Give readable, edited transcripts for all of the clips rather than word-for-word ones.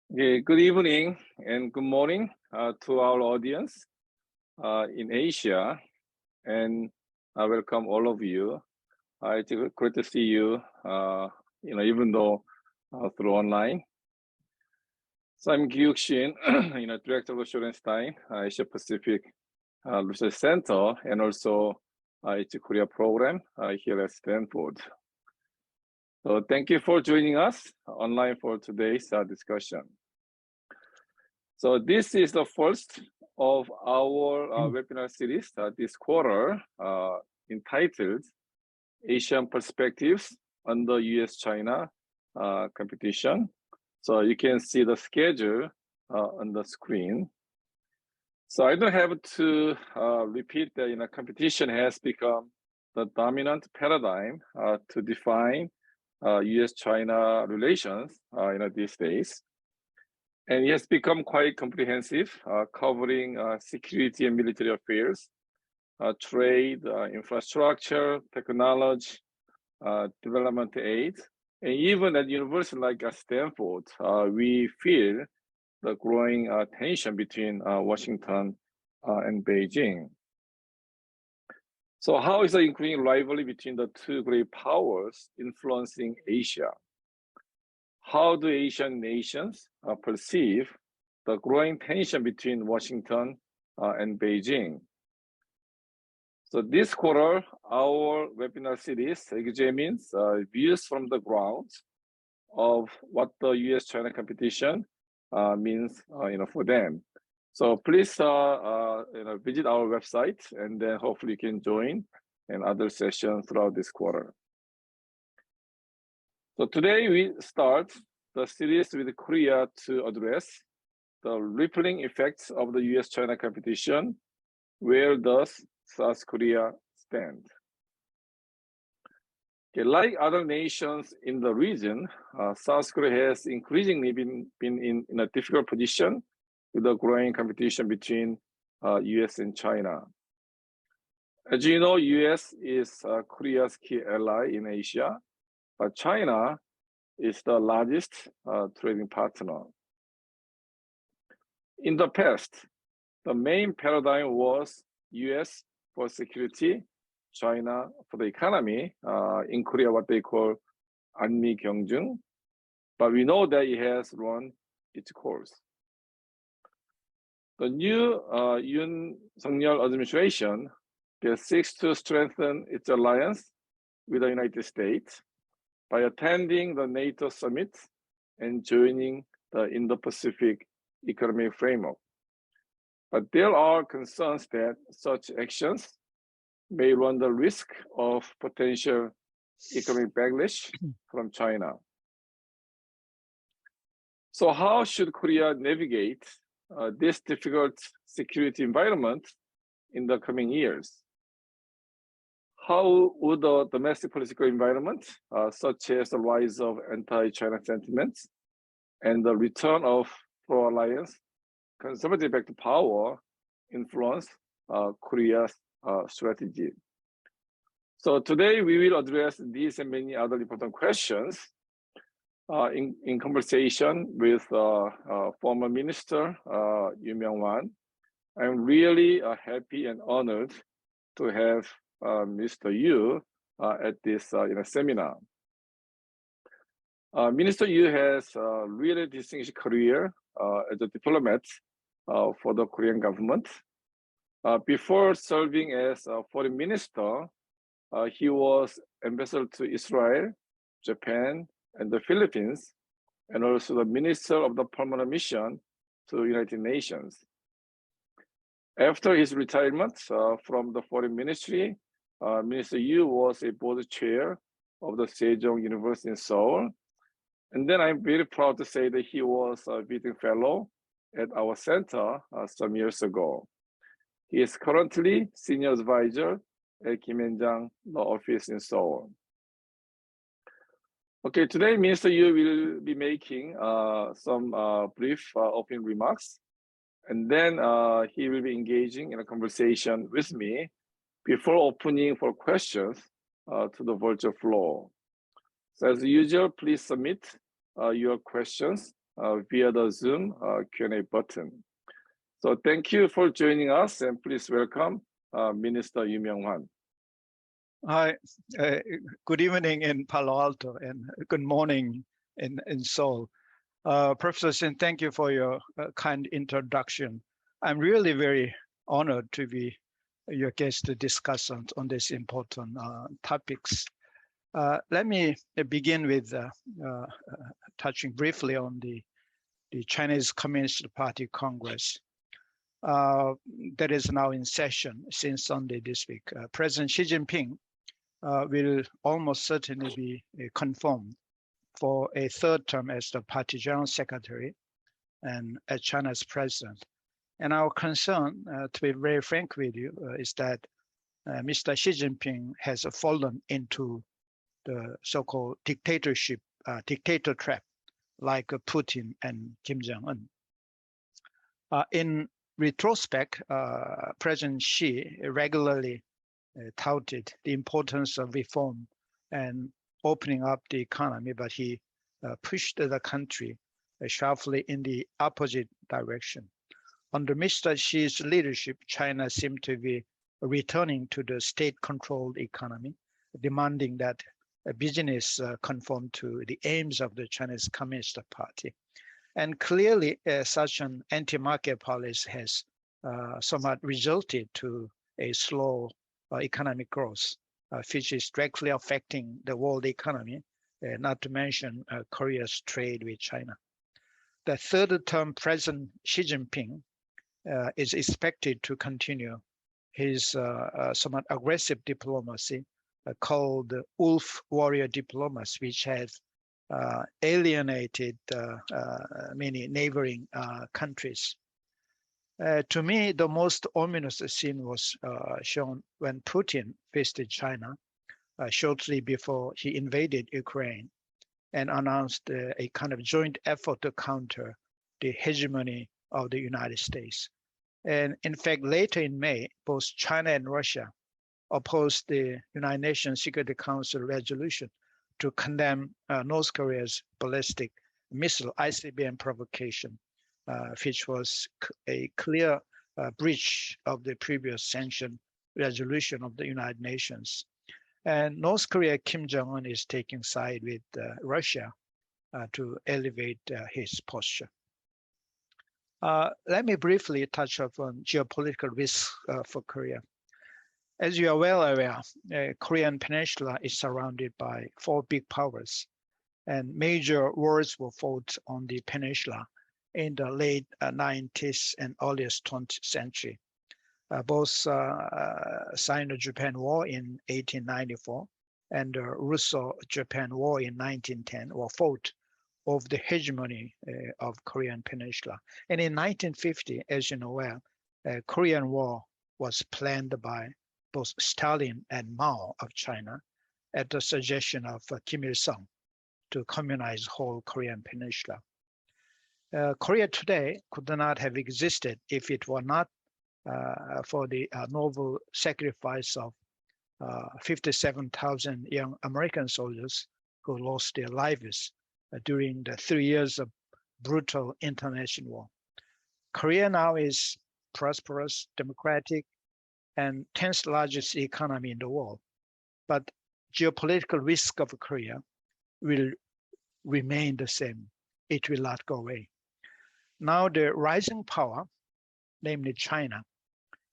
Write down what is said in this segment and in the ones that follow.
Okay, good evening and good morning to our audience in Asia, and I welcome all of you. It's great to see you, even though through online. So I'm Gi-Wook Shin, Director of Shorenstein Asia Pacific Research Center, and also it's a Korea program here at Stanford. So thank you for joining us online for today's discussion. So this is the first of our webinar series this quarter entitled Asian Perspectives on the U.S.-China Competition. So you can see the schedule on the screen. So I don't have to repeat that competition has become the dominant paradigm to define U.S.-China relations these days. And it has become quite comprehensive, covering security and military affairs, trade, infrastructure, technology, development aid. And even at universities like Stanford, we feel the growing tension between Washington and Beijing. So how is the increasing rivalry between the two great powers influencing Asia? How do Asian nations perceive the growing tension between Washington and Beijing? So this quarter, our webinar series examines views from the ground of what the U.S.-China competition means, for them. So please, visit our website, and then hopefully you can join in other sessions throughout this quarter. So today we start the series with Korea to address the rippling effects of the U.S.-China competition. Where does South Korea stand? Okay, like other nations in the region, South Korea has increasingly been in a difficult position with the growing competition between U.S. and China. As you know, U.S. is Korea's key ally in Asia, but China is the largest trading partner. In the past, the main paradigm was U.S. for security, China for the economy, in Korea what they call 안미 경중, but we know that it has run its course. The new Yoon Administration seeks to strengthen its alliance with the United States by attending the NATO summit and joining the Indo-Pacific Economic Framework. But there are concerns that such actions may run the risk of potential economic backlash from China. So how should Korea navigate this difficult security environment in the coming years? How would the domestic political environment, such as the rise of anti-China sentiments and the return of pro-alliance conservative back to power, influence Korea's strategy? So today we will address these and many other important questions in conversation with former Minister Myung Hwan. I'm really happy and honored to have Mr. Yu at this seminar. Minister Yu has a really distinguished career as a diplomat for the Korean government. Before serving as a foreign minister, he was ambassador to Israel, Japan, and the Philippines, and also the minister of the permanent mission to United Nations. After his retirement from the foreign ministry, Minister Yu was a board chair of the Sejong University in Seoul. And then I'm very proud to say that he was a visiting fellow at our center some years ago. He is currently senior advisor at Kim Jang Law Office in Seoul. Okay, today Minister Yu will be making some brief opening remarks, and then he will be engaging in a conversation with me before opening for questions to the virtual floor. So as usual, please submit your questions via the Zoom Q&A button. So thank you for joining us, and please welcome Minister Myung Hwan. Hi, good evening in Palo Alto and good morning in Seoul. Professor Shin, thank you for your kind introduction. I'm really very honored to be your guest to discuss on these important topics. Let me begin with touching briefly on the Chinese Communist Party Congress that is now in session since Sunday this week. President Xi Jinping will almost certainly be confirmed for a third term as the party general secretary and as China's president. And our concern, to be very frank with you, is that Mr. Xi Jinping has fallen into the so-called dictator trap, like Putin and Kim Jong-un. In retrospect, President Xi regularly touted the importance of reform and opening up the economy, but he pushed the country sharply in the opposite direction. Under Mr. Xi's leadership, China seemed to be returning to the state-controlled economy, demanding that business conform to the aims of the Chinese Communist Party. And clearly, such an anti-market policy has somewhat resulted to a slow economic growth, which is directly affecting the world economy, not to mention Korea's trade with China. The third term President Xi Jinping is expected to continue his somewhat aggressive diplomacy called wolf warrior diplomacy, which has alienated many neighboring countries. To me, the most ominous scene was shown when Putin visited China shortly before he invaded Ukraine and announced a kind of joint effort to counter the hegemony of the United States. And in fact, later in May, both China and Russia opposed the United Nations Security Council resolution to condemn North Korea's ballistic missile ICBM provocation, which was a clear breach of the previous sanction resolution of the United Nations. And North Korea Kim Jong-un is taking side with Russia to elevate his posture. Let me briefly touch upon geopolitical risks for Korea. As you are well aware, Korean Peninsula is surrounded by 4 big powers, and major wars were fought on the peninsula in the late 90s and earliest 20th century. Both Sino-Japan War in 1894 and the Russo-Japan War in 1910 were fought over the hegemony of Korean Peninsula. And in 1950, as you know well, Korean War was planned by both Stalin and Mao of China at the suggestion of Kim Il-sung to communize whole Korean Peninsula. Korea today could not have existed if it were not for the noble sacrifice of 57,000 young American soldiers who lost their lives during the 3 years of brutal international war. Korea now is prosperous, democratic, and 10th largest economy in the world. But geopolitical risk of Korea will remain the same. It will not go away. Now the rising power, namely China,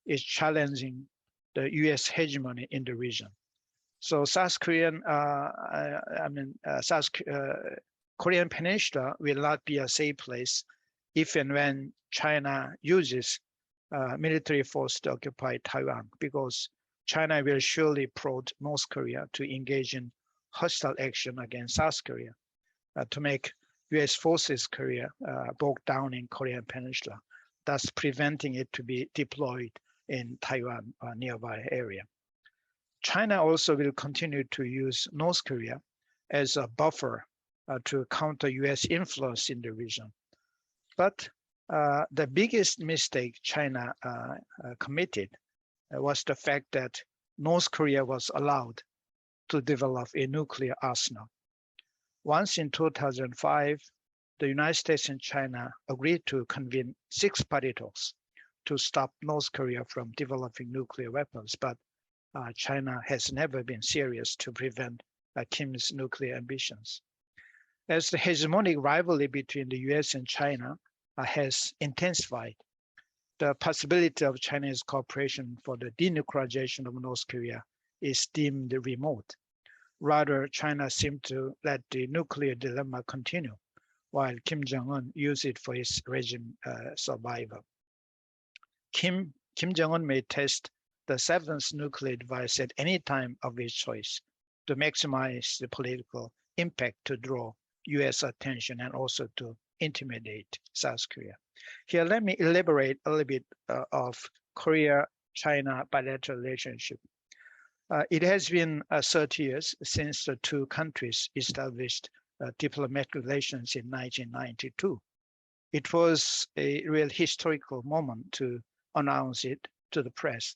is challenging the U.S. hegemony in the region. So Korean Peninsula will not be a safe place if and when China uses military force to occupy Taiwan, because China will surely prod North Korea to engage in hostile action against South Korea to make U.S. forces Korea bogged down in Korean Peninsula, thus preventing it to be deployed in Taiwan nearby area. China also will continue to use North Korea as a buffer to counter U.S. influence in the region. But the biggest mistake China committed was the fact that North Korea was allowed to develop a nuclear arsenal. Once in 2005, the United States and China agreed to convene 6-party talks to stop North Korea from developing nuclear weapons, but China has never been serious to prevent Kim's nuclear ambitions. As the hegemonic rivalry between the US and China has intensified, the possibility of Chinese cooperation for the denuclearization of North Korea is deemed remote. Rather, China seemed to let the nuclear dilemma continue, while Kim Jong-un used it for his regime survival. Kim Jong-un may test the 7th nuclear device at any time of his choice to maximize the political impact to draw US attention and also to intimidate South Korea. Here, let me elaborate a little bit of Korea-China bilateral relationship. It has been 30 years since the two countries established diplomatic relations in 1992. It was a real historical moment to announce it to the press.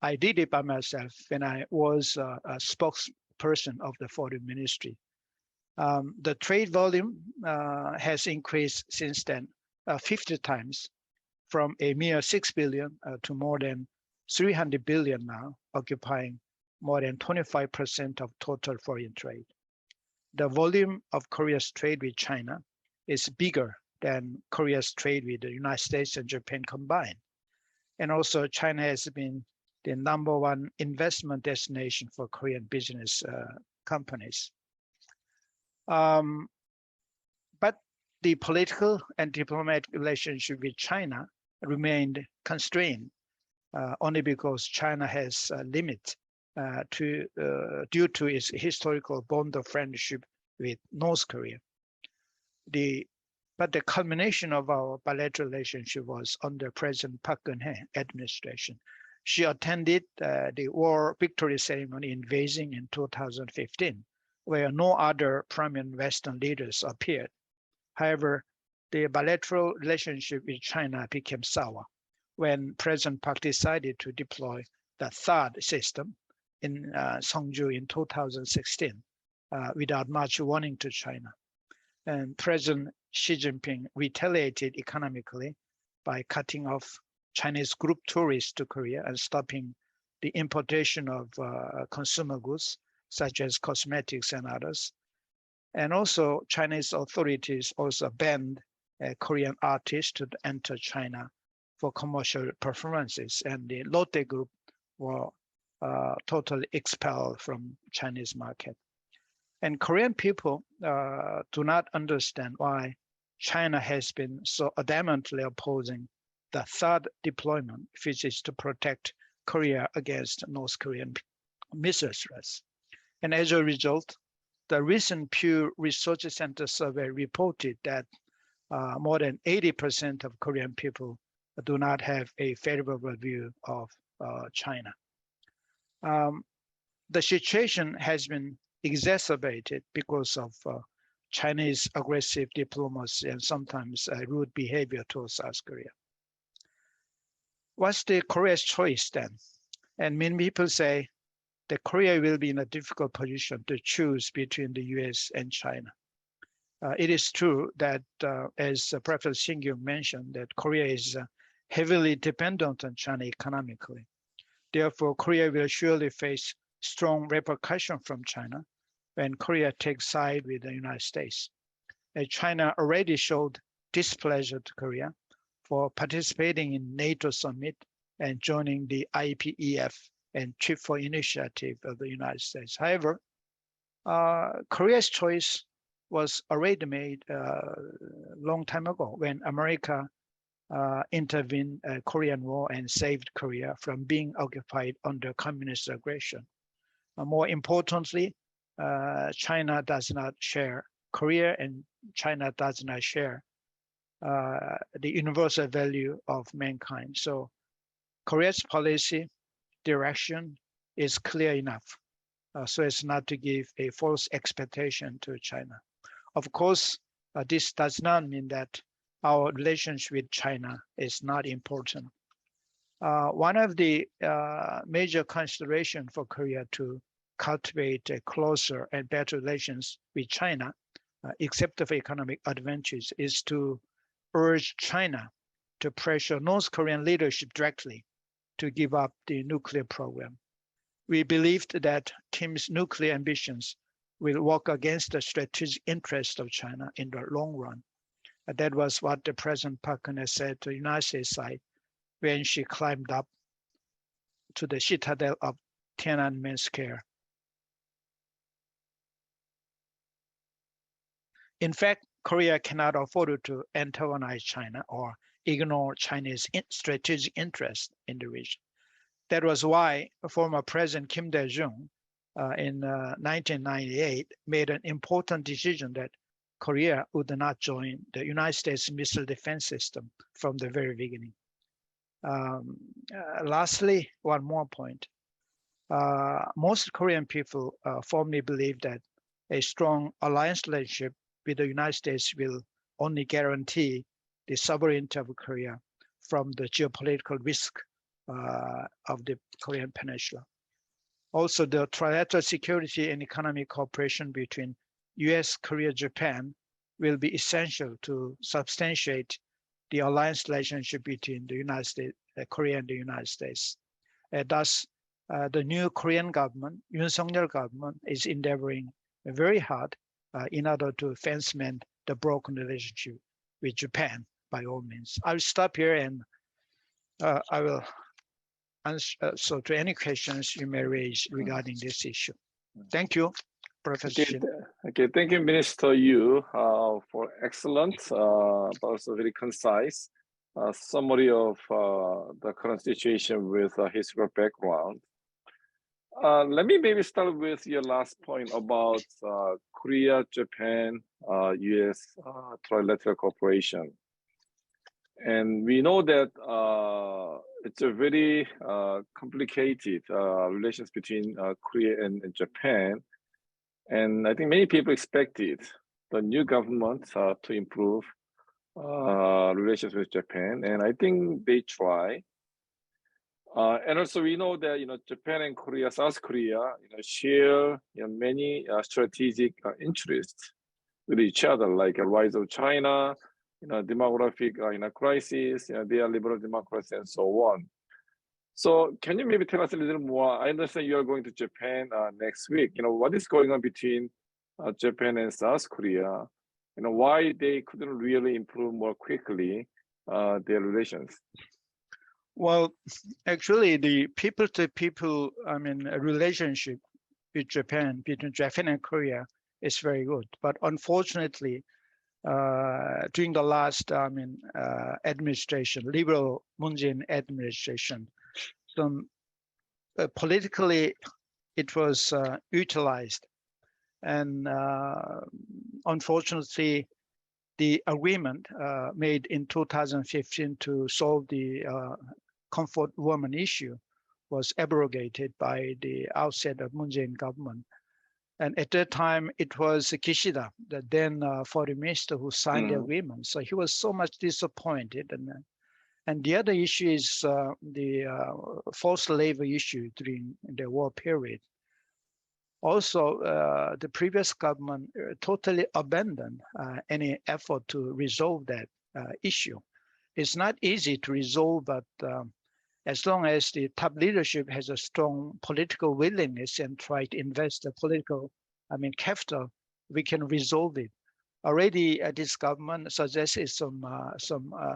I did it by myself when I was a spokesperson of the Foreign Ministry. The trade volume has increased since then 50 times, from a mere 6 billion to more than 300 billion now, occupying more than 25% of total foreign trade. The volume of Korea's trade with China is bigger than Korea's trade with the United States and Japan combined. And also China has been the #1 investment destination for Korean business companies. But the political and diplomatic relationship with China remained constrained only because China has a limit due to its historical bond of friendship with North Korea. But the culmination of our bilateral relationship was under President Park Geun-hye administration. She attended the war victory ceremony in Beijing in 2015, where no other prominent Western leaders appeared. However, the bilateral relationship with China became sour when President Park decided to deploy the THAAD system in Seongju in 2016 without much warning to China. And President Xi Jinping retaliated economically by cutting off Chinese group tourists to Korea and stopping the importation of consumer goods, such as cosmetics and others. And also, Chinese authorities also banned Korean artists to enter China for commercial performances, and the Lotte Group were totally expelled from Chinese market. And Korean people do not understand why China has been so adamantly opposing the THAAD deployment, which is to protect Korea against North Korean missile threats. And as a result, the recent Pew Research Center survey reported that more than 80% of Korean people do not have a favorable view of China. The situation has been exacerbated because of Chinese aggressive diplomacy and sometimes rude behavior towards South Korea. What's the Korea's choice then? And many people say that Korea will be in a difficult position to choose between the US and China. It is true that, as Professor Gi-Wook mentioned, that Korea is heavily dependent on China economically. Therefore, Korea will surely face strong repercussion from China when Korea takes side with the United States. China already showed displeasure to Korea for participating in NATO summit and joining the IPEF and Trip for Initiative of the United States. However, Korea's choice was already made a long time ago when America intervened in the Korean War and saved Korea from being occupied under communist aggression. More importantly, China does not share Korea, and China does not share the universal value of mankind. So Korea's policy direction is clear enough so as not to give a false expectation to China. Of course, this does not mean that our relationship with China is not important. One of the major considerations for Korea to cultivate a closer and better relations with China except for economic advantage, is to urge China to pressure North Korean leadership directly to give up the nuclear program. We believed that Kim's nuclear ambitions will work against the strategic interest of China in the long run. That was what the President Park Geun-hye said to the United States side when she climbed up to the citadel of Tiananmen Square. In fact, Korea cannot afford to antagonize China or ignore Chinese strategic interest in the region. That was why former President Kim Dae-jung in 1998 made an important decision that Korea would not join the United States missile defense system from the very beginning. Lastly, one more point. Most Korean people firmly believe that a strong alliance relationship with the United States will only guarantee the sovereignty of Korea from the geopolitical risk of the Korean Peninsula. Also, the trilateral security and economic cooperation between U.S., Korea, Japan will be essential to substantiate the alliance relationship between the United States, Korea and the United States. Thus, the new Korean government, Yoon Suk-yeol government, is endeavoring very hard in order to fence-mend the broken relationship with Japan by all means. I'll stop here and I will answer to any questions you may raise regarding this issue. Thank you, Professor Shin. Okay, thank you, Minister Yu, for excellent, but also very concise summary of the current situation with historical background. Let me maybe start with your last point about Korea, Japan, U.S. Trilateral Cooperation. And we know that it's a very complicated relations between Korea and Japan. And I think many people expected the new government to improve relations with Japan. And I think they try. And also we know that, Japan and Korea, South Korea, share many strategic interests with each other, like a rise of China, demographic crisis, they are liberal democracy and so on. So can you maybe tell us a little more? I understand you are going to Japan next week. What is going on between Japan and South Korea? Why they couldn't really improve more quickly their relations? Well, actually, the people-to-people, relationship with Japan, between Japan and Korea is very good. But unfortunately, during the last administration, liberal Moon Jae-in administration, politically it was utilized, and unfortunately, the agreement made in 2015 to solve the comfort woman issue was abrogated by the outset of Moon Jae-in government. And at that time, it was Kishida, the then foreign minister, who signed the agreement. So he was so much disappointed. And the other issue is the forced labor issue during the war period. Also, the previous government totally abandoned any effort to resolve that issue. It's not easy to resolve, but as long as the top leadership has a strong political willingness and try to invest the political, capital, we can resolve it. Already, this government suggested some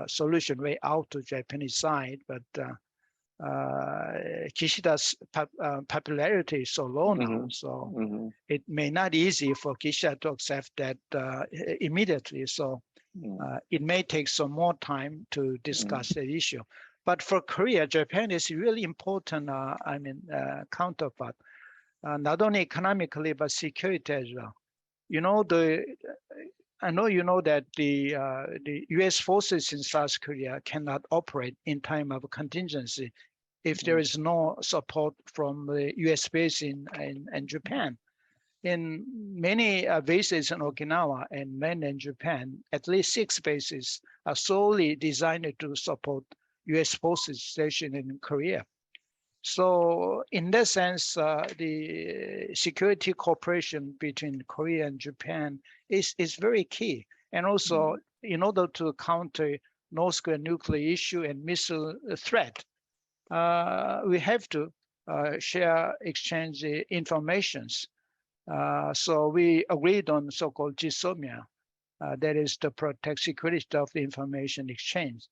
solution way out to Japanese side, but Kishida's popularity is so low now, so it may not easy for Kishida to accept that immediately. So it may take some more time to discuss the issue. But for Korea, Japan is really important, counterpart, not only economically, but security as well. I know you know that the U.S. forces in South Korea cannot operate in time of contingency if there is no support from the U.S. base in Japan. In many bases in Okinawa and mainland Japan, at least 6 bases are solely designed to support U.S. forces stationed in Korea. So in that sense, the security cooperation between Korea and Japan is very key. And also, in order to counter North Korean nuclear issue and missile threat, we have to share, exchange informations. So we agreed on so-called GSOMIA, that is to protect security of the information exchange.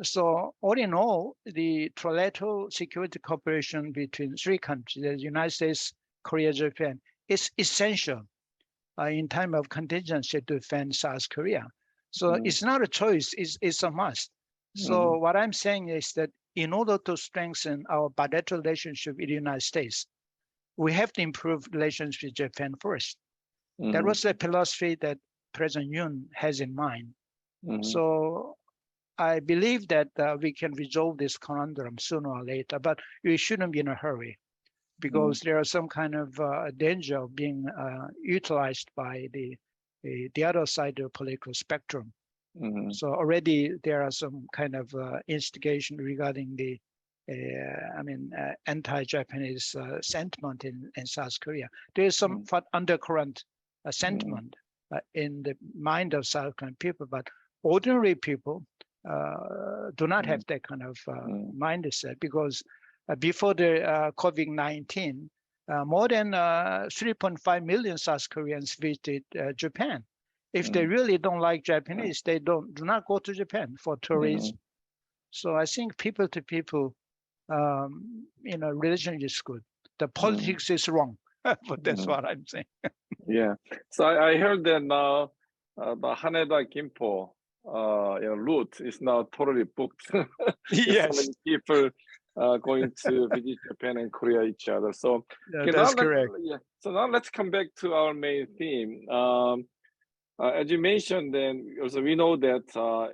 So all in all, the trilateral security cooperation between three countries, the United States, Korea, Japan, is essential in time of contingency to defend South Korea. So it's not a choice, it's a must. So what I'm saying is that in order to strengthen our bilateral relationship with the United States, we have to improve relations with Japan first. That was the philosophy that President Yoon has in mind. So I believe that we can resolve this conundrum sooner or later, but we shouldn't be in a hurry because there are some kind of danger of being utilized by the other side of the political spectrum. So already there are some kind of instigation regarding the anti-Japanese sentiment in South Korea. There is some undercurrent sentiment in the mind of South Korean people, but ordinary people do not have that kind of mindset because before the COVID-19, more than 3.5 million South Koreans visited Japan. If they really don't like Japanese, they do not go to Japan for tourism. So I think people to people, religion is good. The politics is wrong, but that's what I'm saying. Yeah. So I heard that now the Haneda Gimpo route is now totally booked. Yes. So many people going to visit Japan and Korea each other. So that's correct. So now let's come back to our main theme. As you mentioned, then also we know that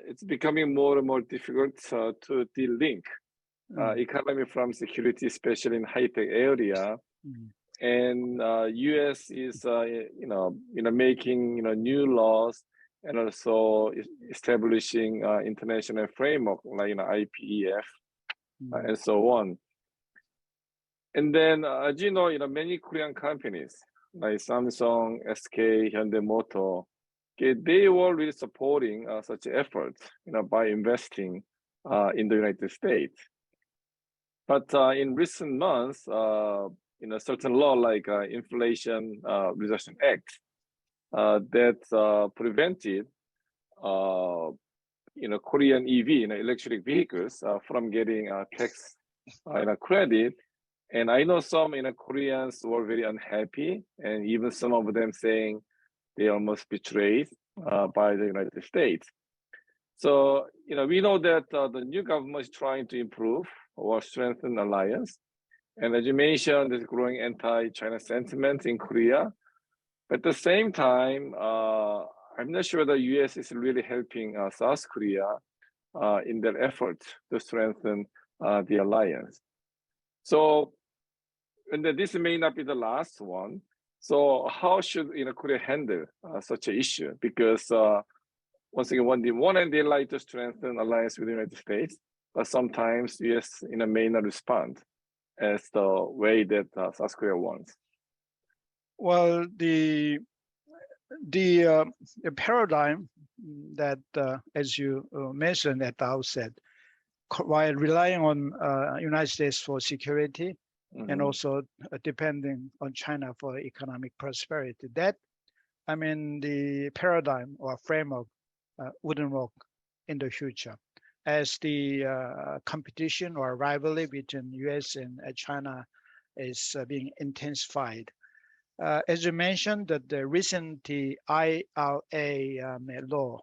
it's becoming more and more difficult to de-link economy from security, especially in high-tech area. And U.S. is making new laws and also establishing international framework like IPEF and so on. And then, as you know, many Korean companies like Samsung, SK, Hyundai Motor, they were really supporting such efforts, by investing in the United States. But in recent months, certain law like Inflation Reduction Act that prevented, Korean EV, electric vehicles from getting tax credit. And I know some Koreans were very unhappy, and even some of them saying they almost betrayed by the United States. So, we know that the new government is trying to improve or strengthen alliance. And as you mentioned, there's growing anti-China sentiment in Korea. At the same time, I'm not sure the U.S. is really helping South Korea in their efforts to strengthen the alliance. So, and this may not be the last one. So how should Korea handle such an issue? Because once again, one hand they like to strengthen alliance with the United States, but sometimes U.S. may not respond as the way that South Korea wants. Well, the paradigm that, as you mentioned at the outset, while relying on United States for security and also depending on China for economic prosperity, that, the paradigm or framework wouldn't work in the future, as the competition or rivalry between U.S. and China is being intensified. As you mentioned, that the recent IRA law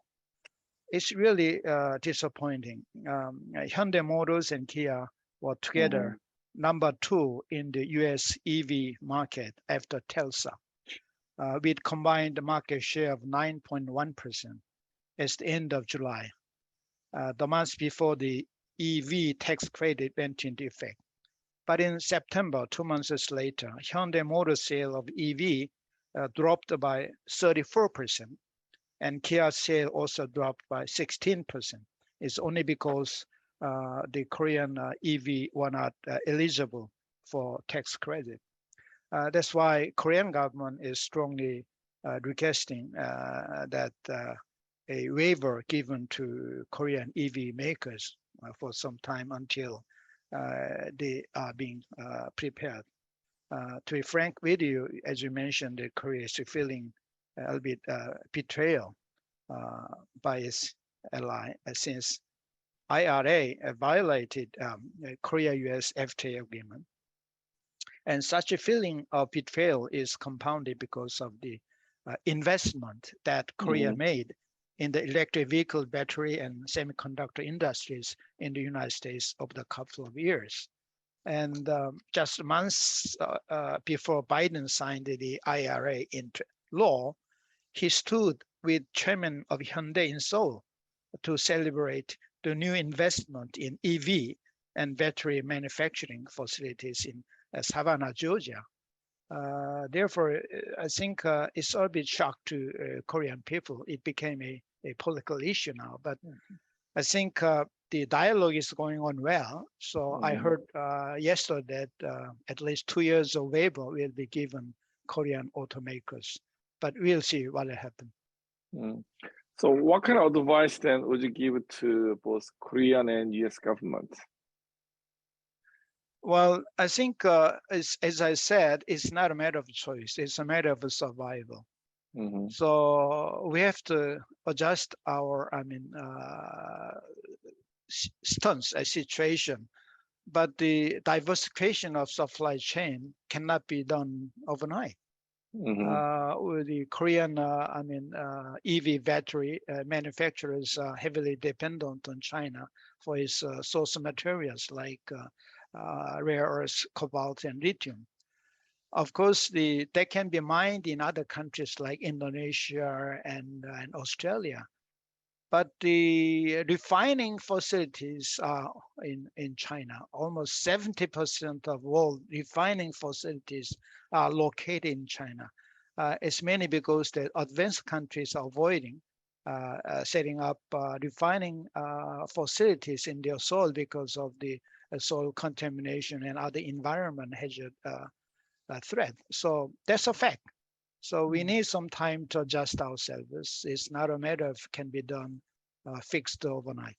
is really disappointing. Hyundai Motors and Kia were together number 2 in the U.S. EV market after Tesla, with combined market share of 9.1% at the end of July, the month before the EV tax credit went into effect. But in September, 2 months later, Hyundai Motor sale of EV dropped by 34%, and Kia sale also dropped by 16%. It's only because the Korean EV were not eligible for tax credit. That's why Korean government is strongly requesting that a waiver given to Korean EV makers for some time until they are being prepared. To be frank with you, as you mentioned, that Korea is feeling a little bit betrayal by its ally since IRA violated Korea-U.S. FTA agreement. And such a feeling of betrayal is compounded because of the investment that Korea made in the electric vehicle, battery, and semiconductor industries in the United States over the couple of years. And just months before Biden signed the IRA into law, he stood with chairman of Hyundai in Seoul to celebrate the new investment in EV and battery manufacturing facilities in Savannah, Georgia. Therefore, I think it's a bit shock to Korean people. It became a political issue now, but I think the dialogue is going on well. So I heard yesterday that at least 2 years of waiver will be given Korean automakers, but we'll see what will happen. So what kind of advice then would you give to both Korean and US government? Well, I think, as I said, it's not a matter of choice. It's a matter of survival. So we have to adjust our, stance, situation. But the diversification of supply chain cannot be done overnight. With the Korean, EV battery manufacturers are heavily dependent on China for its source materials like rare earths, cobalt, and lithium. Of course, they can be mined in other countries like Indonesia and Australia. But the refining facilities are in China. Almost 70% of world refining facilities are located in China. It's mainly because the advanced countries are avoiding setting up refining facilities in their soil because of the soil contamination and other environment hazard threat. So that's a fact. So we need some time to adjust ourselves. It's not a matter of can be done fixed overnight.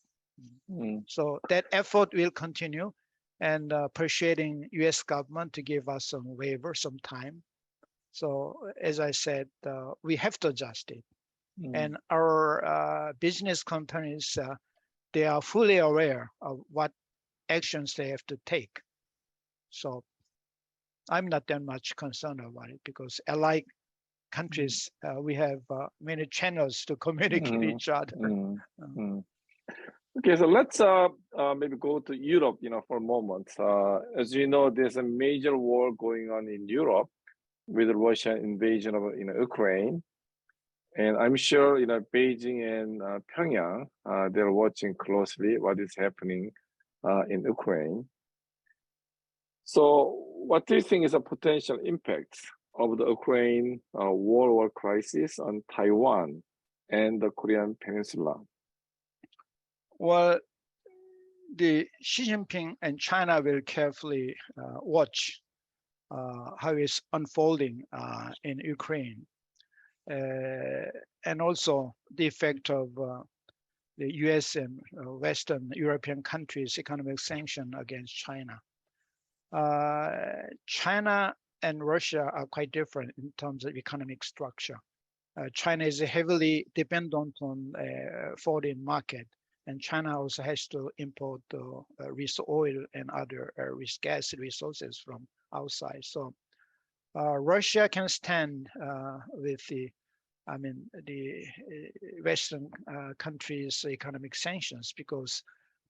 So that effort will continue, and persuading U.S. government to give us some waiver, some time. So as I said, we have to adjust it. And our business companies, they are fully aware of what actions they have to take. So I'm not that much concerned about it because alike countries, we have many channels to communicate each other. Okay, so let's maybe go to Europe, for a moment. As you know, there's a major war going on in Europe with the Russian invasion of Ukraine, and I'm sure Beijing and Pyongyang they're watching closely what is happening in Ukraine. So, what do you think is a potential impact of the Ukraine war crisis on Taiwan and the Korean Peninsula? Well, the Xi Jinping and China will carefully watch how it's unfolding in Ukraine, and also the effect of the U.S. and Western European countries' economic sanction against China. China and Russia are quite different in terms of economic structure. China is heavily dependent on foreign market, and China also has to import oil and other gas resources from outside. So Russia can stand with the Western countries' economic sanctions because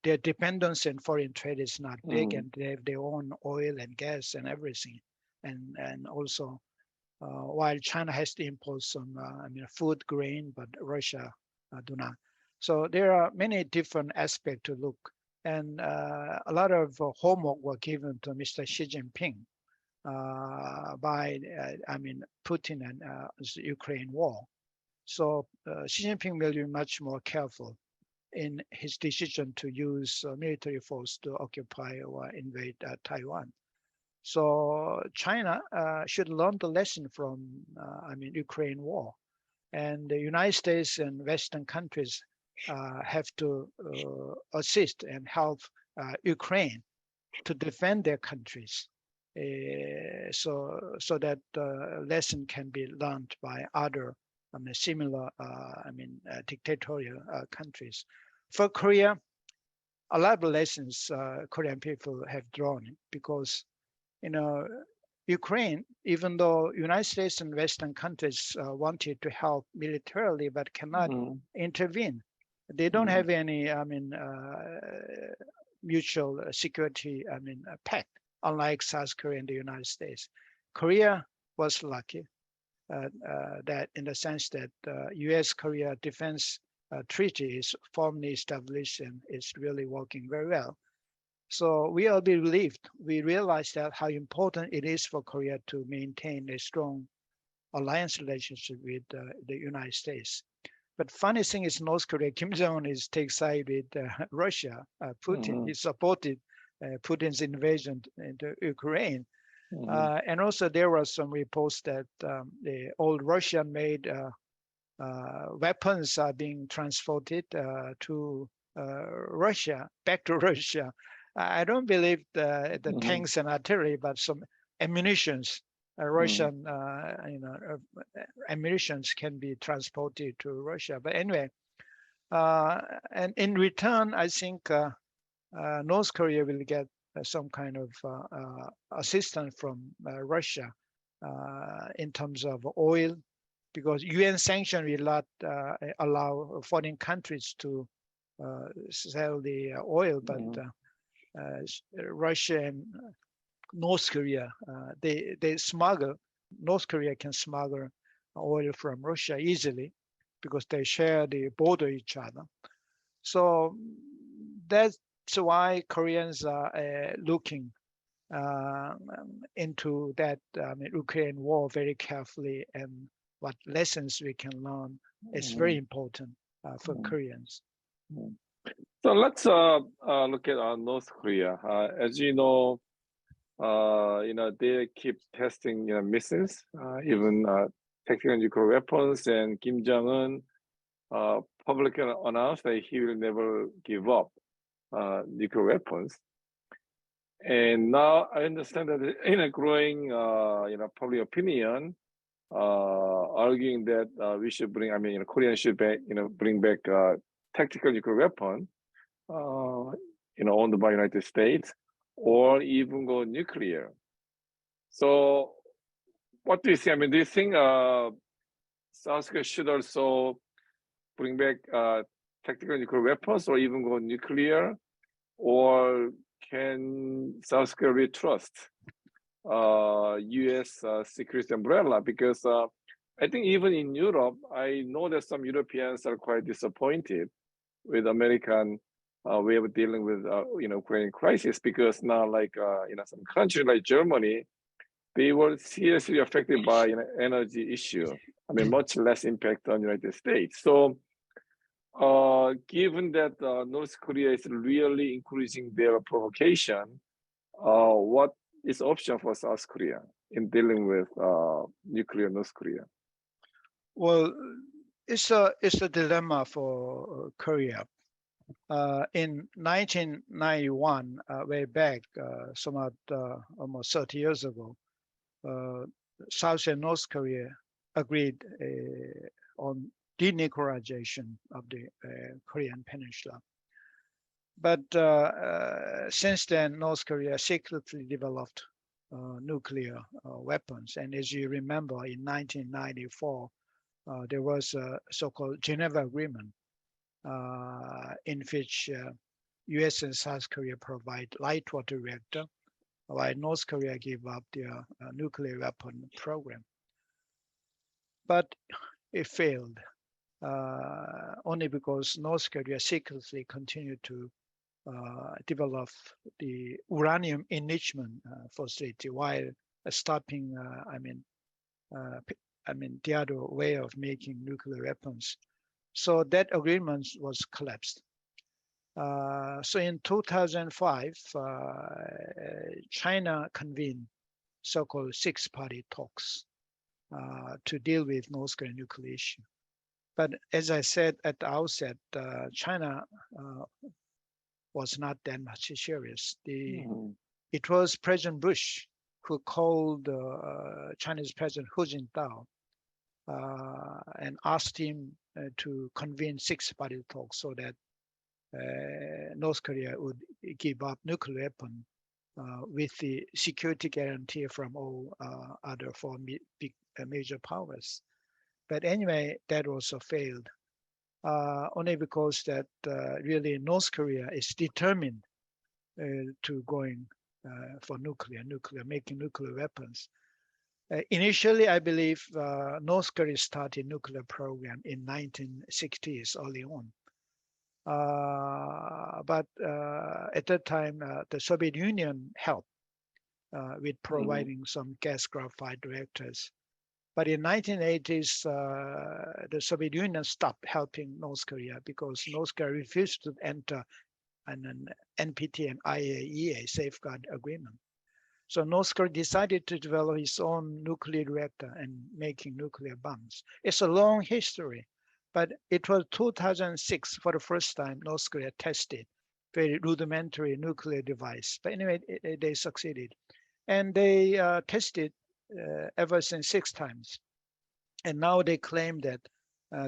their dependence on foreign trade is not big, and they have their own oil and gas and everything. And also, while China has to import some food, grain, but Russia do not. So there are many different aspects to look, and a lot of homework were given to Mr. Xi Jinping by Putin and the Ukraine war. So Xi Jinping will be much more careful in his decision to use military force to occupy or invade Taiwan. So China should learn the lesson from, Ukraine war, and the United States and Western countries have to assist and help Ukraine to defend their countries, so that lesson can be learned by other similar dictatorial countries. For Korea, a lot of lessons Korean people have drawn, because Ukraine, even though United States and Western countries wanted to help militarily but cannot intervene, they don't have any mutual security pact, unlike South Korea and the United States. Korea was lucky that in the sense that U.S.-Korea defense treaty is formally established and is really working very well. So we all be relieved. We realize that how important it is for Korea to maintain a strong alliance relationship with the United States. But funny thing is, North Korea, Kim Jong-un takes side with Russia. Putin, he supported Putin's invasion into Ukraine. And also there were some reports that the old Russian-made weapons are being transported to Russia, back to Russia. I don't believe the tanks and artillery, but some ammunitions, Russian ammunitions can be transported to Russia. But anyway, and in return, I think North Korea will get some kind of assistance from Russia in terms of oil, because UN sanction will not allow foreign countries to sell the oil, but Russia and North Korea, they smuggle, North Korea can smuggle oil from Russia easily because they share the border each other. So that's why Koreans are looking into that Ukraine war very carefully, and what lessons we can learn is very important for Koreans. So let's look at North Korea. As you know, they keep testing missiles, even tactical nuclear weapons, and Kim Jong-un publicly announced that he will never give up nuclear weapons. And now I understand that in a growing public opinion, arguing that we should bring, Korea should bring back tactical nuclear weapon, owned by United States, or even go nuclear. So what do you think? Do you think South Korea should also bring back tactical nuclear weapons, or even go nuclear? Or can South Korea trust U.S. security umbrella? Because I think even in Europe, I know that some Europeans are quite disappointed with American way of dealing with Ukraine crisis, because now some countries like Germany, they were seriously affected by energy issue. Much less impact on United States. So given that North Korea is really increasing their provocation, what is option for South Korea in dealing with nuclear North Korea? Well, it's a dilemma for Korea. In 1991, way back, somewhat almost 30 years ago, South and North Korea agreed on denuclearization of the Korean Peninsula. But since then, North Korea secretly developed nuclear weapons. And as you remember, in 1994, there was a so-called Geneva Agreement in which US and South Korea provide light water reactor, while North Korea gave up their nuclear weapon program. But it failed. Only because North Korea secretly continued to develop the uranium enrichment facility while stopping, the other way of making nuclear weapons. So that agreement was collapsed. So in 2005, China convened so-called six-party talks to deal with North Korean nuclear issue. But as I said at the outset, China was not that much serious. It was President Bush who called Chinese President Hu Jintao and asked him to convene six-party talks so that North Korea would give up nuclear weapon with the security guarantee from all other four big major powers. But anyway, that also failed, only because that really North Korea is determined to going for making nuclear weapons. Initially, I believe North Korea started nuclear program in 1960s, early on. But at that time, the Soviet Union helped with providing some gas graphite reactors. But in 1980s, the Soviet Union stopped helping North Korea because North Korea refused to enter an NPT and IAEA safeguard agreement. So North Korea decided to develop its own nuclear reactor and making nuclear bombs. It's a long history, but it was 2006 for the first time North Korea tested very rudimentary nuclear device. But anyway, they succeeded. And they tested ever since 6 times. And now they claim that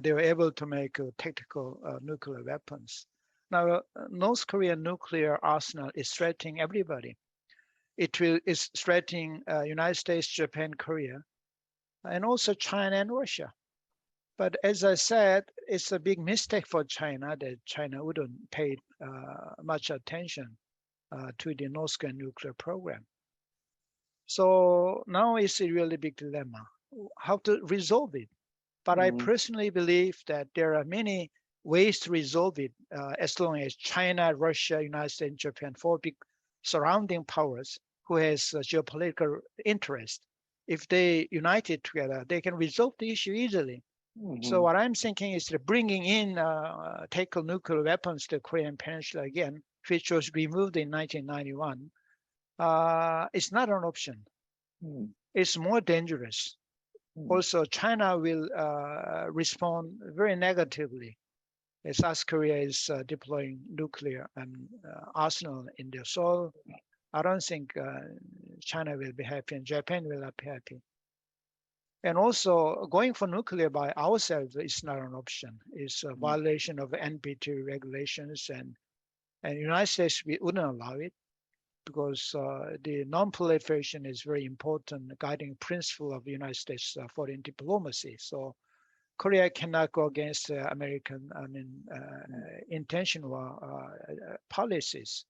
they were able to make tactical nuclear weapons. Now, North Korean nuclear arsenal is threatening everybody. It's threatening United States, Japan, Korea, and also China and Russia. But as I said, it's a big mistake for China that China wouldn't pay much attention to the North Korean nuclear program. So now it's a really big dilemma, how to resolve it. But I personally believe that there are many ways to resolve it as long as China, Russia, United States, Japan, 4 big surrounding powers who has geopolitical interest. If they united together, they can resolve the issue easily. So what I'm thinking is that bringing in tactical nuclear weapons to the Korean Peninsula again, which was removed in 1991, it's not an option. It's more dangerous. Also, China will respond very negatively as South Korea is deploying nuclear arsenal in their soil. I don't think China will be happy and Japan will not be happy. And also, going for nuclear by ourselves is not an option. It's a violation of NPT regulations, and the United States wouldn't allow it because the non-proliferation is very important guiding principle of the United States foreign diplomacy. So Korea cannot go against American, intentional policies.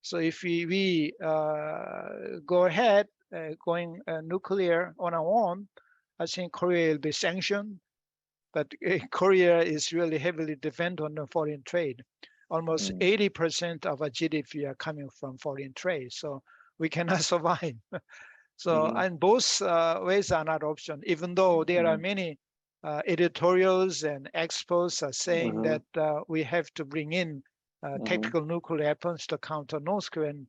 So if we go ahead going nuclear on our own, I think Korea will be sanctioned, but Korea is really heavily dependent on the foreign trade. Almost 80% of our GDP are coming from foreign trade, so we cannot survive. So, and both ways are not option, even though there are many editorials and experts are saying that we have to bring in tactical nuclear weapons to counter North Korean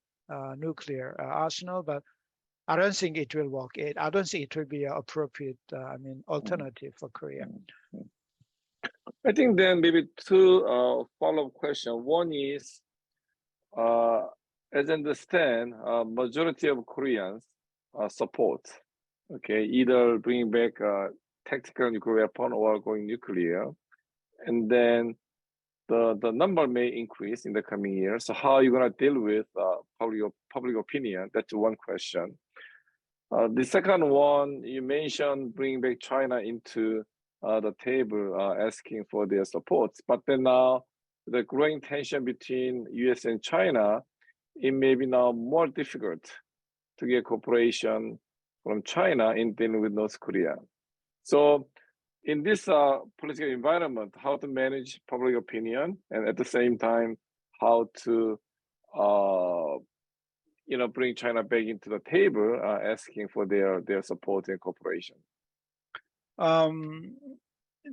nuclear arsenal, but I don't think it will work. I don't think it will be an appropriate, alternative for Korea. I think then maybe 2 follow-up questions. One is, as I understand, majority of Koreans support, either bringing back tactical nuclear weapon or going nuclear, and then the number may increase in the coming years. So how are you going to deal with public opinion? That's one question. The second one, you mentioned bringing back China into the table, asking for their support. But then now, the growing tension between U.S. and China, it may be now more difficult to get cooperation from China in dealing with North Korea. So in this political environment, how to manage public opinion, and at the same time, how to bring China back into the table, asking for their support and cooperation.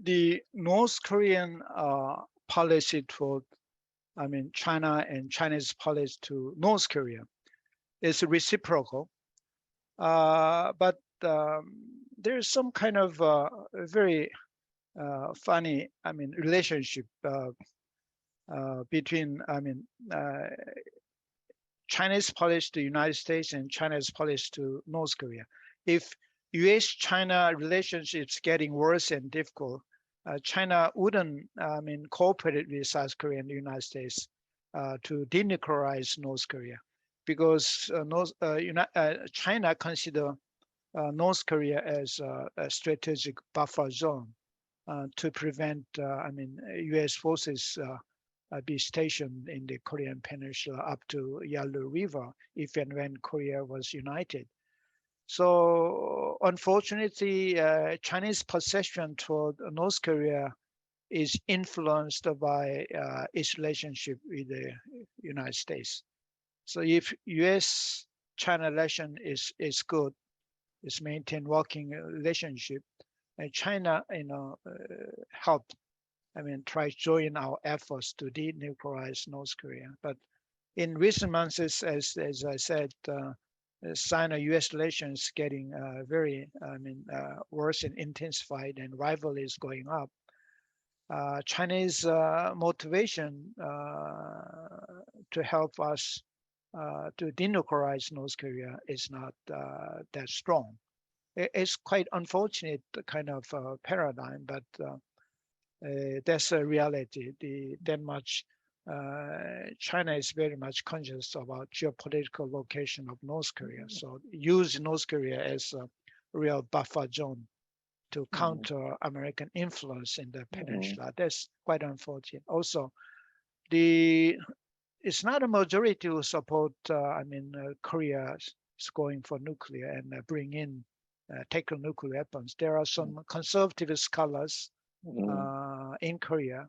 The North Korean policy toward China and Chinese policy to North Korea is reciprocal, but there's some kind of very funny, relationship between, Chinese policy to United States and China's policy to North Korea. If U.S.-China relationships getting worse and difficult, China wouldn't, cooperate with South Korea and the United States to denuclearize North Korea, because China consider North Korea as a strategic buffer zone to prevent, U.S. forces be stationed in the Korean Peninsula up to Yalu River if and when Korea was united. So unfortunately, Chinese perception toward North Korea is influenced by its relationship with the United States. So if U.S.-China relation is good, is maintain working relationship, and China, help, try to join our efforts to denuclearize North Korea. But in recent months, as I said, Sino-U.S. relations getting very, worse and intensified, and rivalry is going up. Chinese motivation to help us to denuclearize North Korea is not that strong. It's quite unfortunate kind of paradigm, but that's a reality. China is very much conscious about geopolitical location of North Korea, so use North Korea as a real buffer zone to counter American influence in the peninsula. That's quite unfortunate. Also, it's not a majority who support. Korea is going for nuclear and bring in tactical nuclear weapons. There are some conservative scholars in Korea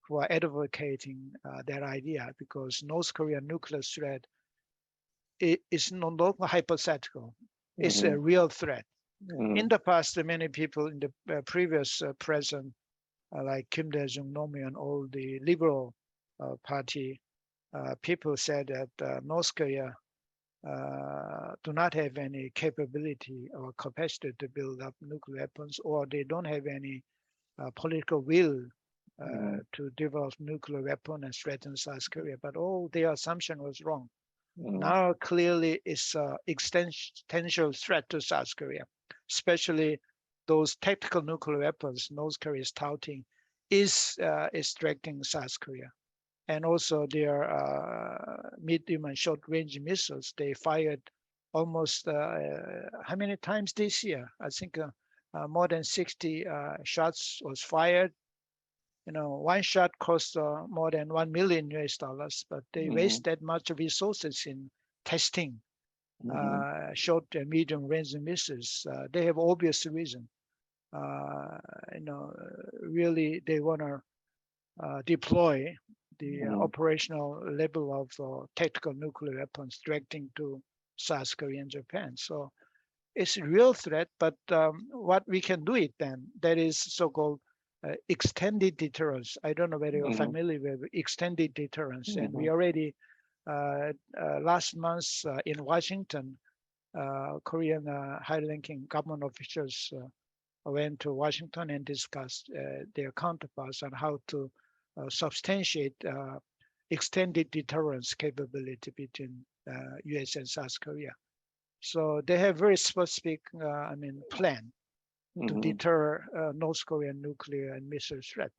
who are advocating that idea, because North Korean nuclear threat is no longer hypothetical. It's a real threat. In the past, many people in the previous president, like Kim Dae-jung, Nomi, and all the liberal party people said that North Korea do not have any capability or capacity to build up nuclear weapons, or they don't have any political will to develop nuclear weapon and threaten South Korea. But all their assumption was wrong. Now clearly it's an existential threat to South Korea, especially those tactical nuclear weapons North Korea is touting is threatening South Korea. And also their medium and short range missiles, they fired almost, how many times this year? I think more than 60 shots was fired. One shot cost more than $1 million US, but they waste that much resources in testing short and medium range missiles. They have obvious reason. Really they want to deploy the operational level of tactical nuclear weapons directing to South Korea and Japan. So it's a real threat, but what we can do it then, that is so-called extended deterrence. I don't know whether you're familiar with extended deterrence. And we already, last month in Washington, Korean high-ranking government officials went to Washington and discussed their counterparts on how to substantiate extended deterrence capability between US and South Korea. So they have very specific, plan to deter North Korean nuclear and missile threat.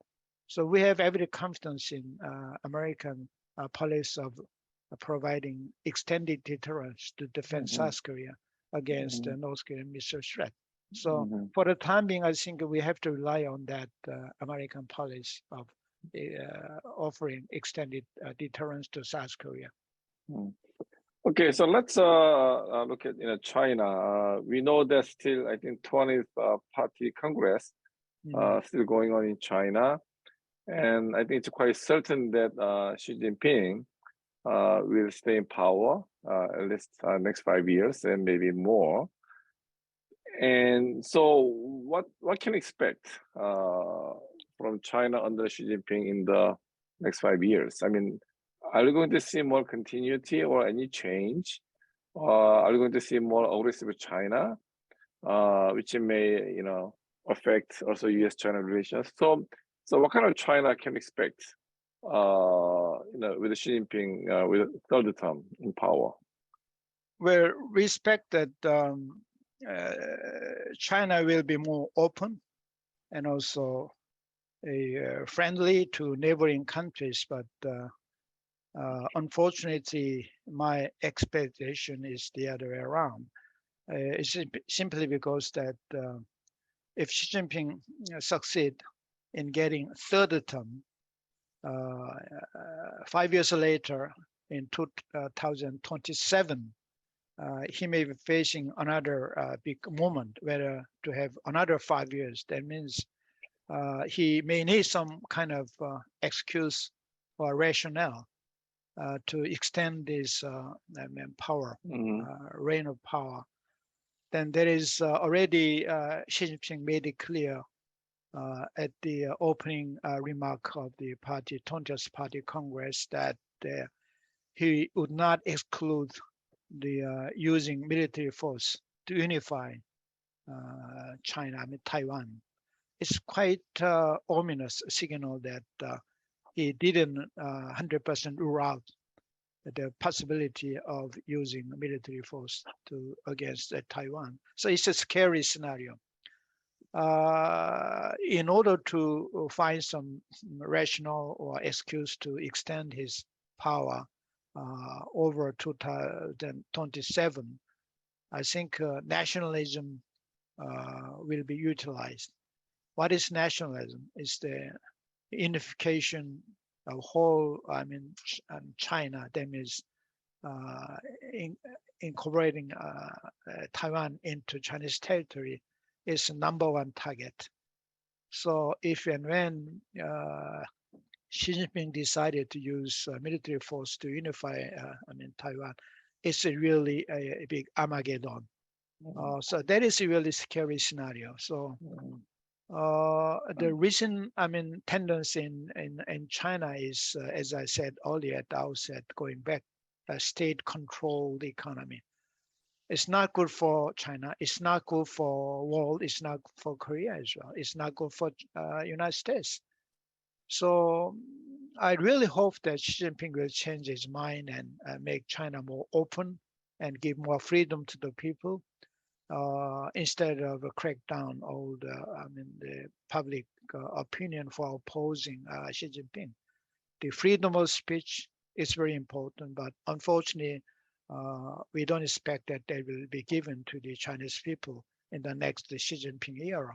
So we have every confidence in American policy of providing extended deterrence to defend South Korea against the North Korean missile threat. So for the time being, I think we have to rely on that American policy of offering extended deterrence to South Korea. Okay, so let's look at China. We know there's still, I think, 20th Party Congress still going on in China, and I think it's quite certain that Xi Jinping will stay in power at least next 5 years and maybe more. And so, what can we expect from China under Xi Jinping in the next 5 years? I mean, are we going to see more continuity or any change? Are we going to see more aggressive China, which may, affect also U.S.-China relations? So what kind of China can we expect, with Xi Jinping with third term in power? Well, we expect that China will be more open and also friendly to neighboring countries, but unfortunately, my expectation is the other way around. It's simply because that if Xi Jinping succeed in getting third term, 5 years later in 2027, he may be facing another big moment, whether to have another 5 years. That means he may need some kind of excuse or rationale to extend his power, reign of power. Then there is already Xi Jinping made it clear at the opening remark of the party, 20th Party Congress, that he would not exclude the using military force to unify China, Taiwan. It's quite ominous signal that he didn't 100% rule out the possibility of using military force against Taiwan. So it's a scary scenario. In order to find some rational or excuse to extend his power over 2027, I think nationalism will be utilized. What is nationalism? It's the unification of whole, China. That means incorporating Taiwan into Chinese territory is the #1 target. So if and when Xi Jinping decided to use military force to unify Taiwan, it's really a big Armageddon. So that is a really scary scenario. So the recent tendency in China is, as I said earlier at the outset, going back, a state-controlled economy. It's not good for China. It's not good for world. It's not for Korea as well. It's not good for United States. So I really hope that Xi Jinping will change his mind and make China more open and give more freedom to the people instead of a crackdown on the public opinion for opposing Xi Jinping. The freedom of speech is very important, but unfortunately, we don't expect that they will be given to the Chinese people in the next Xi Jinping era.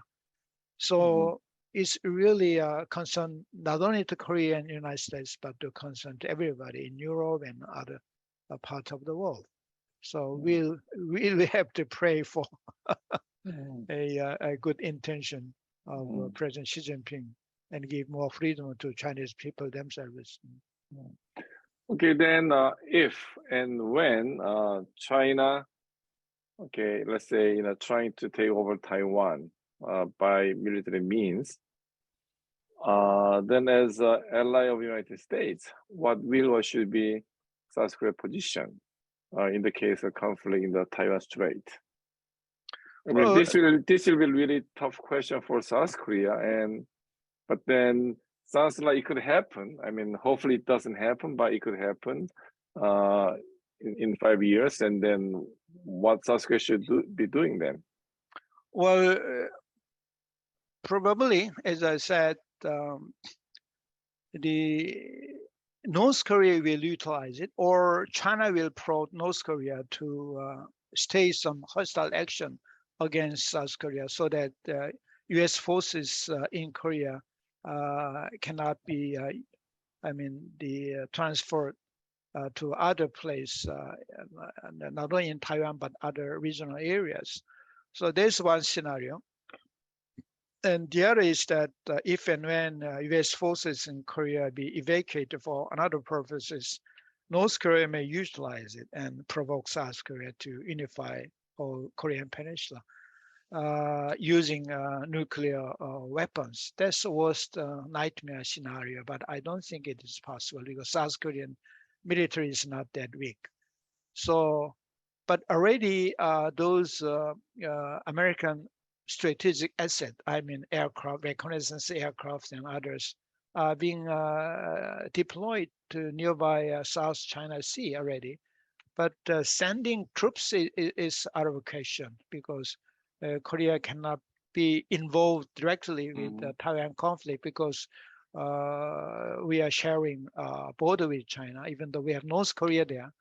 So it's really a concern not only to Korea and United States, but a concern to everybody in Europe and other parts of the world. So we'll really have to pray for a good intention of President Xi Jinping and give more freedom to Chinese people themselves. Okay, then if and when China, let's say, trying to take over Taiwan by military means, then as an ally of the United States, what will or should be South Korea's position in the case of conflict in the Taiwan Strait? I mean, this will be a really tough question for South Korea, but then sounds like it could happen. I mean, hopefully it doesn't happen, but it could happen in 5 years. And then what South Korea should be doing then? Well, probably, as I said, the North Korea will utilize it, or China will promote North Korea to stage some hostile action against South Korea, so that U.S. forces in Korea cannot be, transferred to other places, not only in Taiwan but other regional areas. So there's one scenario. And the other is that if and when U.S. forces in Korea be evacuated for another purposes, North Korea may utilize it and provoke South Korea to unify whole Korean Peninsula. using nuclear weapons. That's the worst nightmare scenario, but I don't think it is possible because South Korean military is not that weak. So, but already those American strategic asset, I mean aircraft, reconnaissance aircraft and others, are being deployed to nearby South China Sea already. But sending troops is out of question because Korea cannot be involved directly with the Taiwan conflict because we are sharing border with China, even though we have North Korea there.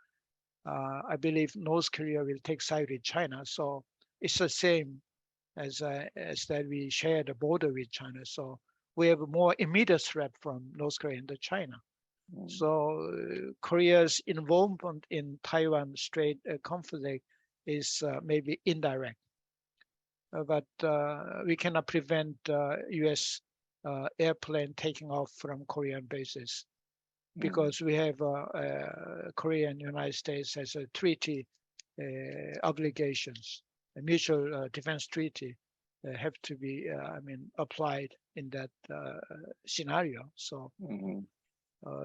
I believe North Korea will take side with China. So it's the same as that we share the border with China. So we have a more immediate threat from North Korea and China. So Korea's involvement in Taiwan Strait conflict is maybe indirect, but we cannot prevent U.S. Airplane taking off from Korean bases because we have Korea and United States has a treaty obligations, a mutual defense treaty have to be, applied in that scenario. So.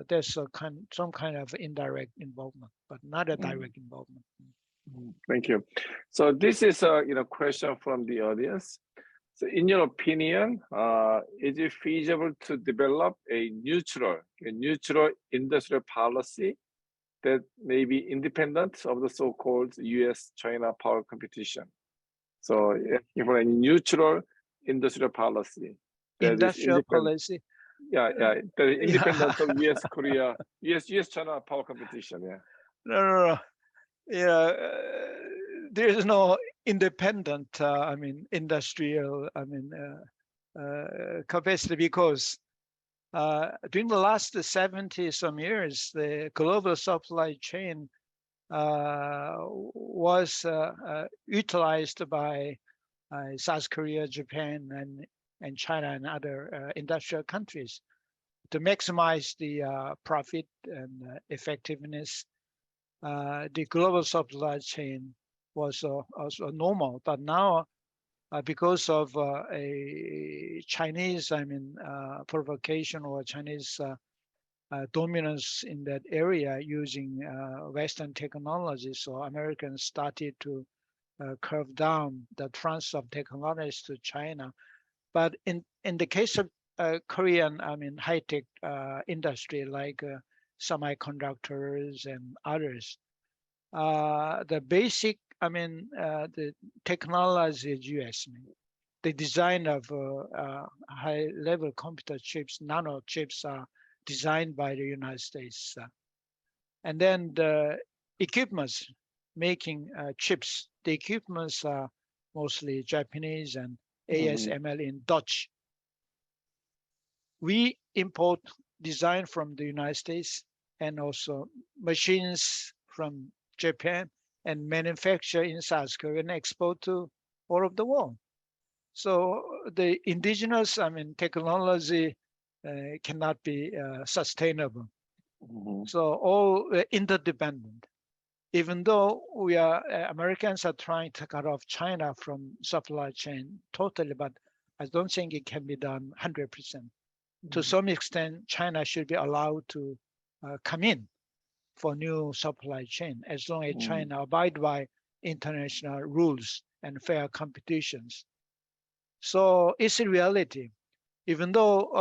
There's some kind of indirect involvement, but not a direct involvement. Thank you. So this is a question from the audience. So in your opinion, is it feasible to develop a neutral industrial policy that may be independent of the so-called U.S.-China power competition? So for a neutral industrial policy. Industrial policy. Yeah, the independence of U.S.-Korea, U.S.-China power competition. Yeah. No. Yeah, there is no independent. Industrial. Capacity because during the last 70 some years, the global supply chain was utilized by South Korea, Japan, and China and other industrial countries to maximize the profit and effectiveness. The global supply chain was also normal, but now because of a Chinese, provocation or Chinese dominance in that area using Western technology, so Americans started to curve down the transfer of technologies to China. But in the case of Korean, high-tech industry like semiconductors and others, the basic, the technology is US. The design of high-level computer chips, nano chips, are designed by the United States. And then the equipments making chips, the equipments are mostly Japanese and ASML in Dutch. We import design from the United States and also machines from Japan and manufacture in South Korea and export to all of the world. So the indigenous, technology cannot be sustainable. So all interdependent. Even though Americans are trying to cut off China from supply chain totally, but I don't think it can be done 100%. To some extent, China should be allowed to come in for new supply chain as long as China abide by international rules and fair competitions. So it's a reality. Even though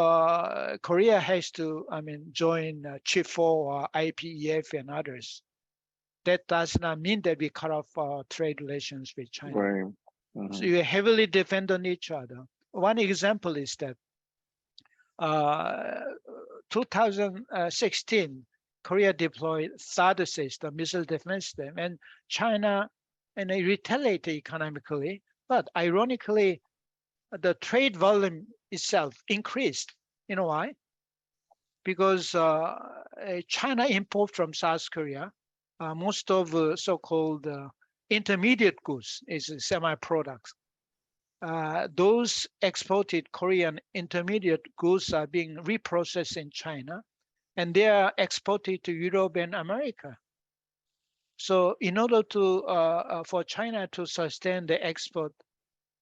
Korea has to, join Chip 4 or IPEF and others, that does not mean that we cut off our trade relations with China. Right. So you heavily depend on each other. One example is that 2016, Korea deployed THAAD system, missile defense system, and China retaliated economically. But ironically, the trade volume itself increased. You know why? Because China import from South Korea most of so-called intermediate goods is semi-products. Those exported Korean intermediate goods are being reprocessed in China, and they are exported to Europe and America. So in order to for China to sustain the export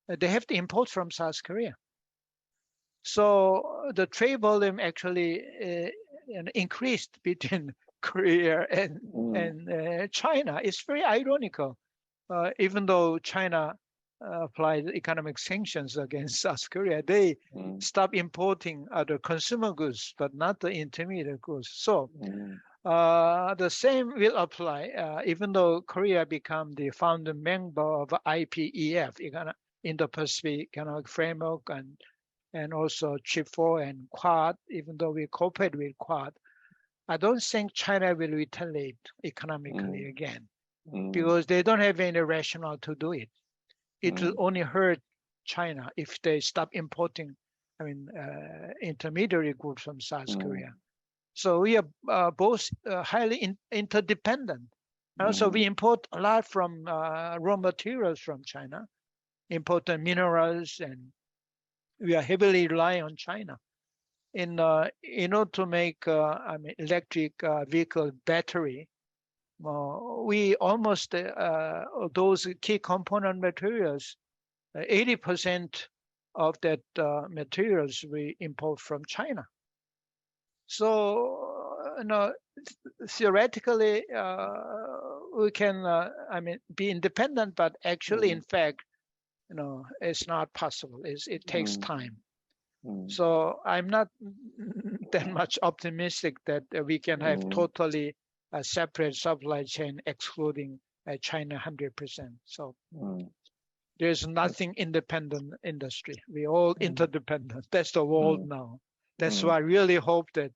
they have to import from South Korea. So the trade volume actually increased between Korea and China. It's very ironical, even though China applied economic sanctions against South Korea, they stopped importing other consumer goods, but not the intermediate goods. So the same will apply, even though Korea become the founding member of IPEF, Indo-Pacific Economic Framework, and also Chip 4 and Quad, even though we cooperate with Quad. I don't think China will retaliate economically again, because they don't have any rationale to do it. It will only hurt China if they stop importing, intermediary goods from South Korea. So we are both highly interdependent. Also, we import a lot from raw materials from China, important minerals, and we are heavily relying on China. In order to make electric vehicle battery, we almost those key component materials, 80% of that materials we import from China. So theoretically we can be independent, but actually in fact it's not possible. It takes time. So I'm not that much optimistic that we can have totally a separate supply chain excluding China 100%. So there's nothing independent industry. We all interdependent. That's the world now. That's why I really hope that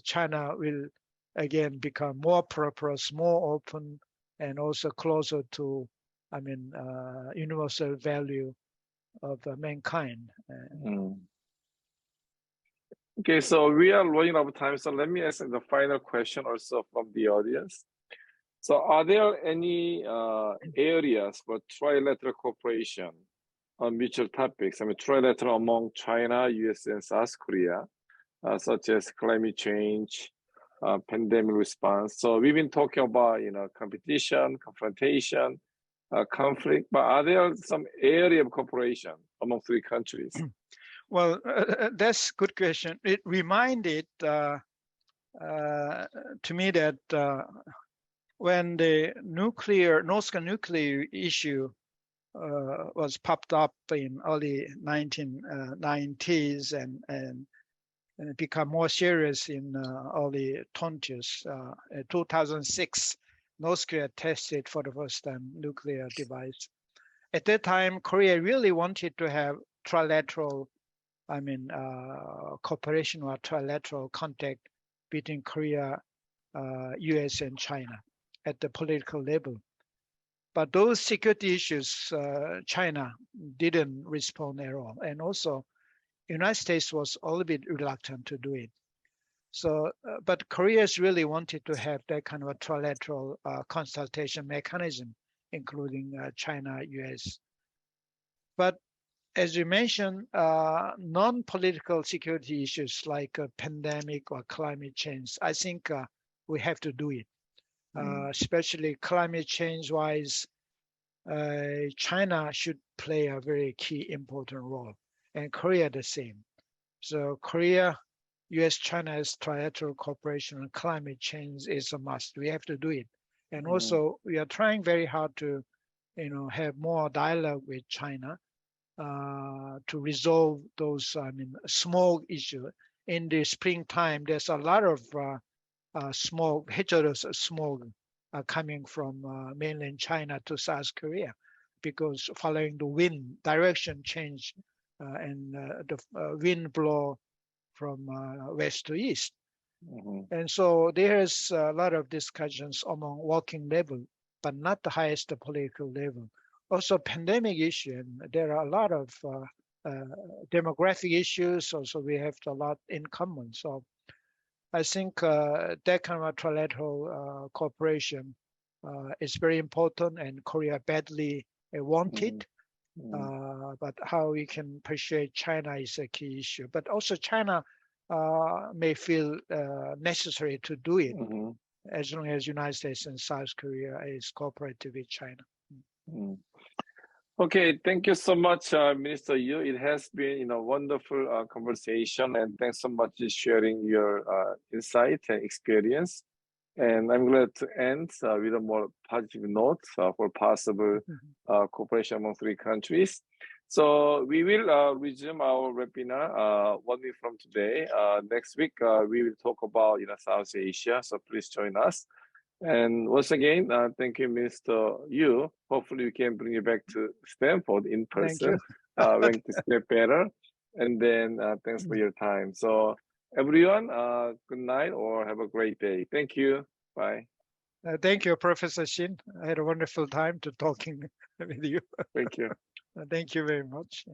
China will again become more prosperous, more open, and also closer to, universal value of mankind. Okay, so we are running out of time. So let me ask the final question also from the audience. So are there any areas for trilateral cooperation on mutual topics? Trilateral among China, US, and South Korea, such as climate change, pandemic response. So we've been talking about, competition, confrontation, conflict, but are there some area of cooperation among three countries? Well, that's a good question. It reminded to me that when the North Korean nuclear issue was popped up in early 1990s and become more serious in early 20s, 2006, North Korea tested for the first time nuclear device. At that time, Korea really wanted to have trilateral cooperation or trilateral contact between Korea, US, and China at the political level. But those security issues, China didn't respond at all. And also, United States was a little bit reluctant to do it. So, but Korea's really wanted to have that kind of a trilateral consultation mechanism, including China, US. But as you mentioned, non-political security issues like a pandemic or climate change, I think we have to do it. Especially climate change-wise, China should play a very key important role, and Korea the same. So Korea, U.S. China's trilateral cooperation on climate change is a must. We have to do it, and also we are trying very hard to, have more dialogue with China. To resolve those, smog issue. In the springtime, there's a lot of smog, hazardous smog coming from mainland China to South Korea, because following the wind direction change and the wind blow from west to east. And so there's a lot of discussions among working level, but not the highest political level. Also pandemic issue, and there are a lot of demographic issues, also we have a lot in common. So I think that kind of trilateral cooperation is very important, and Korea badly wanted. But how we can persuade China is a key issue. But also China may feel necessary to do it as long as United States and South Korea is cooperative with China. Okay, thank you so much, Minister Yu. It has been, wonderful conversation, and thanks so much for sharing your insight and experience. And I'm glad to end with a more positive note for possible cooperation among three countries. So we will resume our webinar 1 week from today. Next week, we will talk about South Asia. So please join us. And once again, thank you, Mr. Yu. Hopefully, we can bring you back to Stanford in person when things get better. And then thanks for your time. So everyone, good night or have a great day. Thank you. Bye. Thank you, Professor Shin. I had a wonderful time talking with you. Thank you. Thank you very much.